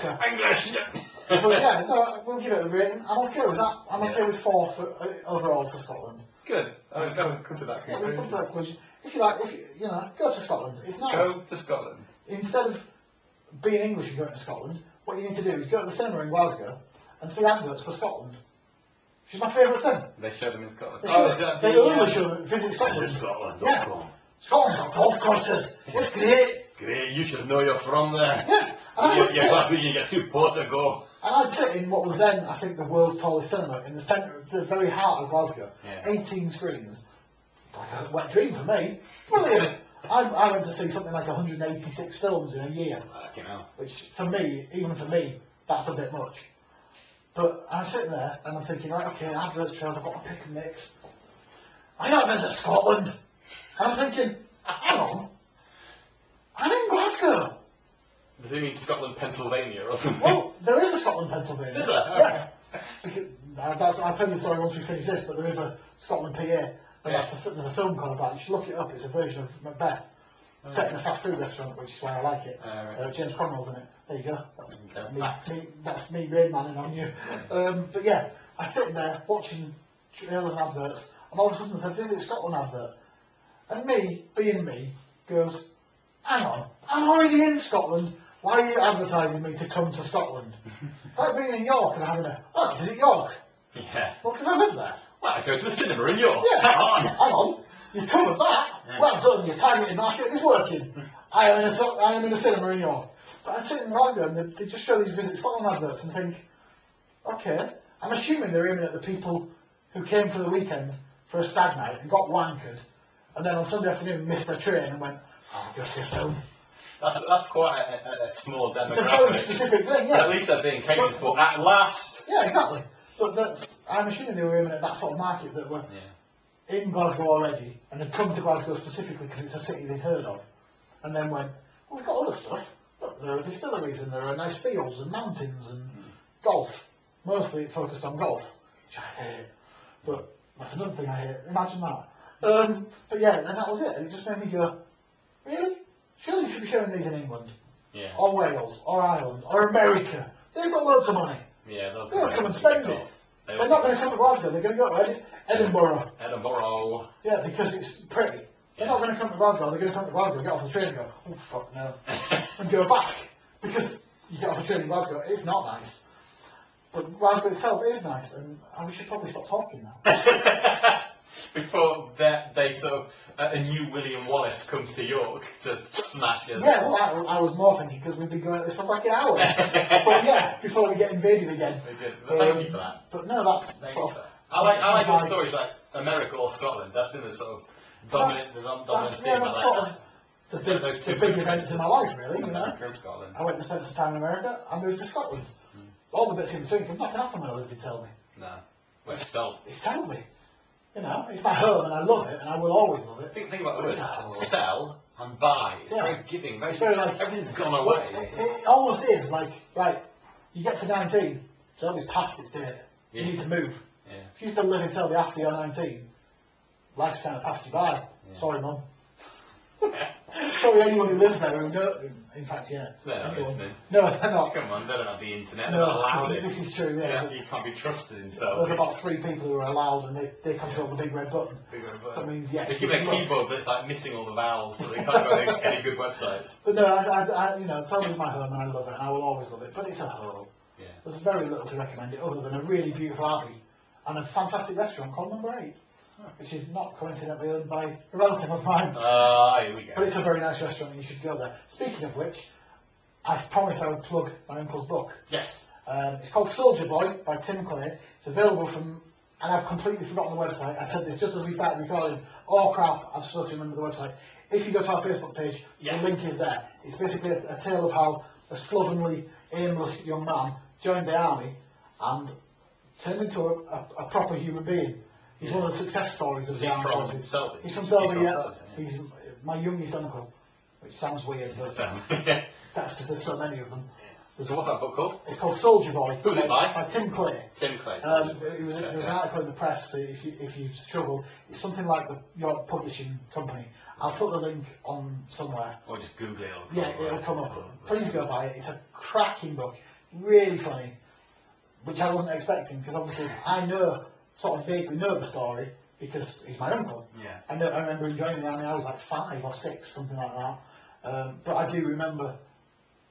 fucker. English. But yeah, no, we'll give it a rating. I'm okay with that. I'm okay with 4 for, overall for Scotland. Good. I've come to that Yeah, conclusion. we've come to that conclusion. If you like, you know, go to Scotland. It's nice. Go to Scotland. Instead of being English and going to Scotland, what you need to do is go to the cinema in Glasgow and see adverts for Scotland. Which is my favourite thing. They show them in Scotland. They only show them Visit Scotland. Visit Scotland. Yeah. Scotland's got golf courses. It's great. Great, you should know you're from there. Yeah. And Last week you get 2 port to go. And I'd sit in what was then, I think, the world's tallest cinema in the centre, the very heart of Glasgow. Yeah. 18 screens. Like a wet dream for me. Brilliant. I went to see something like 186 films in a year. Fucking hell. Which, for me, even for me, that's a bit much. But I'm sitting there and I'm thinking, right, okay, adverts, trails, I've got to pick and mix. I gotta visit Scotland. And I'm thinking, hang on, I'm in Glasgow. Does it mean Scotland, Pennsylvania or something? Well, there is a Scotland, Pennsylvania. Is there? Yeah. Because, I'll tell you the story once we finish this, but there is a Scotland, PA. And there's a film called that. You should look it up. It's a version of Macbeth, set in a fast food restaurant, which is why I like it. Right. James Cromwell's in it. There you go. That's me Rain Manning on you. But yeah, I sit there watching trailers and adverts, and all of a sudden there's a Visit Scotland advert. And me, being me, goes, hang on, I'm already in Scotland. Why are you advertising me to come to Scotland? It's like being in York and having visit York. Yeah. Well, because I live there. Well, I go to a cinema in York. Yeah, hang on. You've covered that. Yeah. Well done, your targeted market is working. I am in a cinema in York. But I sit in Glasgow and they just show these Visit Scotland adverts and think, okay, I'm assuming they're aiming at the people who came for the weekend for a stag night and got wankered, and then on Sunday afternoon missed their train and went, I'll go see a film. That's quite a small demographic. It's a very specific thing, yeah. But at least they're being catered for at last. Yeah, exactly. But I'm assuming they were aiming at that sort of market that were in Glasgow already and had come to Glasgow specifically because it's a city they'd heard of, and then went, well, we've got other stuff. Look, there are distilleries and there are nice fields and mountains and golf. Mostly it focused on golf, which I hate. But that's another thing I hate. Imagine that. But yeah, and that was it. And it just made me go, really? Surely you should be showing these in England. Yeah. Or Wales, or Ireland, or America. They've got loads of money. Yeah, They'll come and spend it. They're not going to come to Glasgow, they're going to go to Edinburgh. Edinburgh. Yeah, because it's pretty. They're not going to come to Glasgow, they're going to come to Glasgow, get off the train and go, oh fuck no. And go back. Because you get off the train in Glasgow, it's not nice. But Glasgow itself is nice, and we should probably stop talking now. Before they sort of, a new William Wallace comes to York to smash us. Yeah, well, I was more thinking because we've been going at this for like an hour. But yeah, before we get invaded again. Thank you for that. But no, that's sort of, I like those stories like America or Scotland. That's been the sort of dominant theme. Yeah, that's sort of the big events in my life, really. You know, Scotland. I went to spend some time in America. I moved to Scotland. All the bits in between, because nothing happened when I lived in Selby. No, well, still. It's Selby. You know, it's my home and I love it and I will always love it. Think about the word sell and buy. It's very giving. Very, like, everything's gone away. It almost is like, right, you get to 19, Selby's past its date. You need to move. Yeah. If you still live in Selby after you're 19, life's kind of passed you by. Yeah. Sorry, Mum. Sorry, anyone who lives there who knows. In fact, yeah. They're not listening. No, they're not. Come on, they don't have the internet. No, they're not allowed this is true, yeah. You can't be trusted in Selby. There's about 3 people who are allowed and they control the big red button. Big red button. That means, yeah. They give it a keyboard that's like missing all the vowels so they can't go to any good websites. But no, I you know, Selby's my home and I love it and I will always love it. But it's a home. Yeah. There's very little to recommend it other than a really beautiful abbey and a fantastic restaurant called Number 8. Which is not coincidentally owned by a relative of mine. Here we go. But it's a very nice restaurant and you should go there. Speaking of which, I promised I would plug my uncle's book. Yes. It's called Soldier Boy by Tim Clay. It's available from, and I've completely forgotten the website. I said this just as we started recording. Oh crap, I'm supposed to remember the website. If you go to our Facebook page, the link is there. It's basically a tale of how a slovenly, aimless young man joined the army and turned into a proper human being. He's one of the success stories of the armed forces. He's from Selby, yeah. He's my youngest uncle, which sounds weird, but that's because there's so many of them. So what's that book called? It's called Soldier Boy. Who's it by? By Tim Clay. Tim Clay. There was an article in the press, so if you struggle, it's something like the York Publishing Company. I'll put the link on somewhere. Or just Google it. Yeah, it'll come up. Please go buy it. It's a cracking book. really funny, which I wasn't expecting, because obviously I sort of vaguely know the story, because he's my uncle. Yeah. I remember him joining the army, I was like 5 or 6, something like that. But I do remember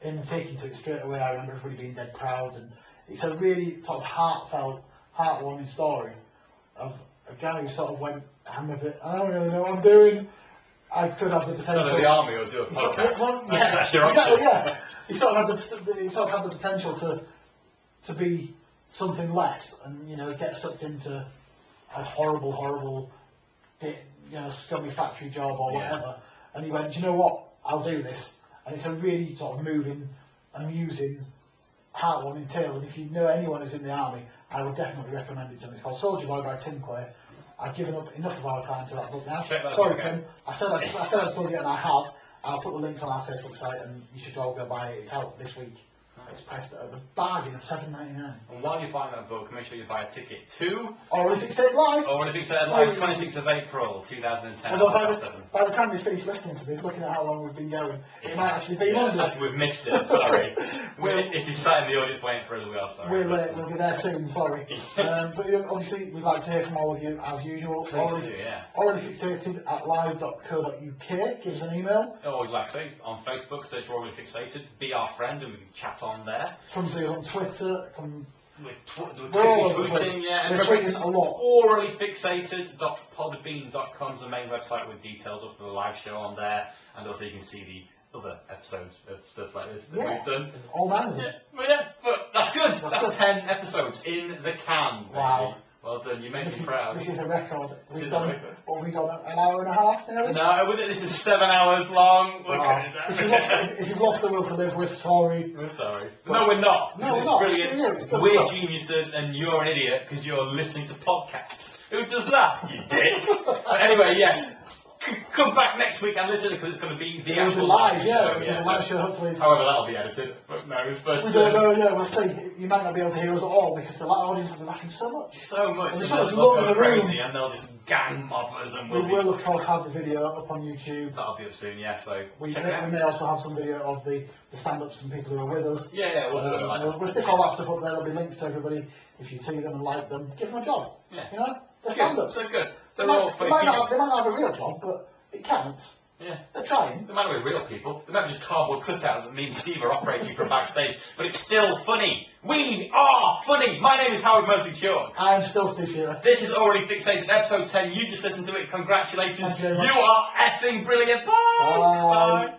him taking to it straight away. I remember everybody being dead proud, and it's a really sort of heartfelt, heartwarming story of a guy who sort of went, I don't really know what I'm doing. I could have the potential. Go to the army or do a podcast. Yeah, That's your option. exactly, yeah. He sort of had the potential to be something less, and get sucked into a horrible, scummy factory job or whatever. And he went, do you know what? I'll do this. And it's a really sort of moving, amusing, heartwarming tale. And if you know anyone who's in the army, I would definitely recommend it to them. It's called Soldier Boy by Tim Clay. I've given up enough of our time to that book now. Sorry, Tim. I said I'd plug it, and I have. I'll put the links on our Facebook site, and you should all go buy it. It's out this week. It's priced at a bargain of $7.99. And while you're buying that book, make sure you buy a ticket to Aurally Fixated Live. Aurally Fixated Live, 26th of April, 2010. Although by the time they finish listening to this, looking at how long we've been going, it might actually be Monday. Actually, we've missed it, sorry. If you sat in the audience waiting for us, we are sorry. We're late, we'll be there soon, sorry. But obviously, we'd like to hear from all of you, as usual. Please do, yeah. Aurallyfixated at live.co.uk. Give us an email. Or, like I say, on Facebook, search for Aurally Fixated. Be our friend, and we can chat on there. Come see us on Twitter. We're tweeting, yeah. And we're tweeting a lot. Aurallyfixated.podbean.com is the main website with details of the live show on there, and also you can see the other episodes of stuff like this that we've done. All manner of them. But that's good. That's 10 episodes in the can. Baby. Wow. Well done, you made me proud. This is a record. We've done an hour and a half nearly? No, this is 7 hours long. Wow. If you've lost the will to live, we're sorry. We're sorry. No, we're not. No, it's we're not. Brilliant. We're geniuses, and you're an idiot because you're listening to podcasts. Who does that, you dick? But anyway, yes. Come back next week and listen, because it's going to be the actual live show. The live show, hopefully. However, that'll be edited. But no, we don't know, yeah, we'll see. You might not be able to hear us at all because the audience will be laughing so much. So much. And they'll go crazy, and they'll just gang mob us. And we will, of course, have the video up on YouTube. That'll be up soon, yeah. So we may also have some video of the stand-ups and people who are with us. Yeah, we'll stick all that stuff up there. There'll be links to everybody. If you see them and like them, give them a job. Yeah. They're stand-ups. They're good. They might not have a real job, but it counts. Yeah. They're trying. They might not be real people. They might be just cardboard cutouts that me and Steve are operating from backstage. But it's still funny. We are funny. My name is Howard Murphy Short. I'm still Steve Shearer. This is Aurally Fixated, episode 10. You just listened to it. Congratulations. Thank you very much. You are effing brilliant. Bye. Bye.